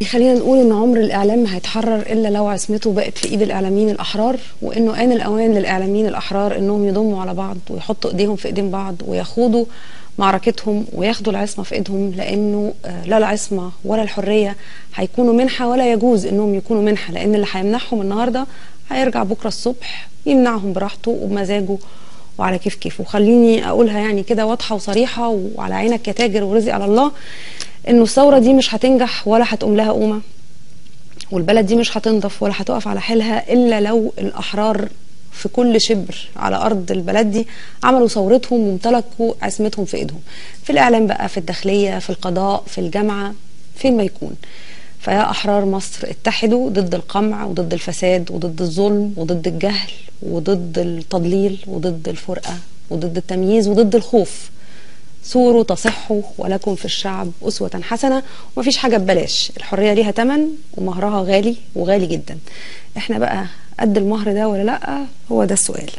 خلينا نقول ان عمر الاعلام ما هيتحرر الا لو عصمته بقت في ايد الاعلاميين الاحرار، وانه ان الاوان للاعلاميين الاحرار انهم يضموا على بعض ويحطوا ايديهم في ايدين بعض ويخوضوا معركتهم وياخدوا العصمه في ايدهم، لانه لا العصمه ولا الحريه هيكونوا منحه، ولا يجوز انهم يكونوا منحه، لان اللي هيمنحهم النهارده هيرجع بكره الصبح يمنعهم براحته وبمزاجه وعلى كيف كيف. وخليني اقولها يعني كده واضحه وصريحه وعلى عينك يا تاجر ورزق على الله، انه الثوره دي مش هتنجح ولا هتقوم لها قومه، والبلد دي مش هتنضف ولا هتقف على حيلها الا لو الاحرار في كل شبر على ارض البلد دي عملوا ثورتهم وامتلكوا عصمتهم في ايدهم، في الاعلام بقى، في الداخليه، في القضاء، في الجامعه، فين ما يكون. فيا احرار مصر اتحدوا ضد القمع وضد الفساد وضد الظلم وضد الجهل وضد التضليل وضد الفرقه وضد التمييز وضد الخوف. ثوروا تصحوا ولكم في الشعب أسوة حسنة. ومفيش حاجة ببلاش، الحرية ليها تمن ومهرها غالي وغالي جدا. احنا بقى قد المهر ده ولا لأ؟ هو ده السؤال.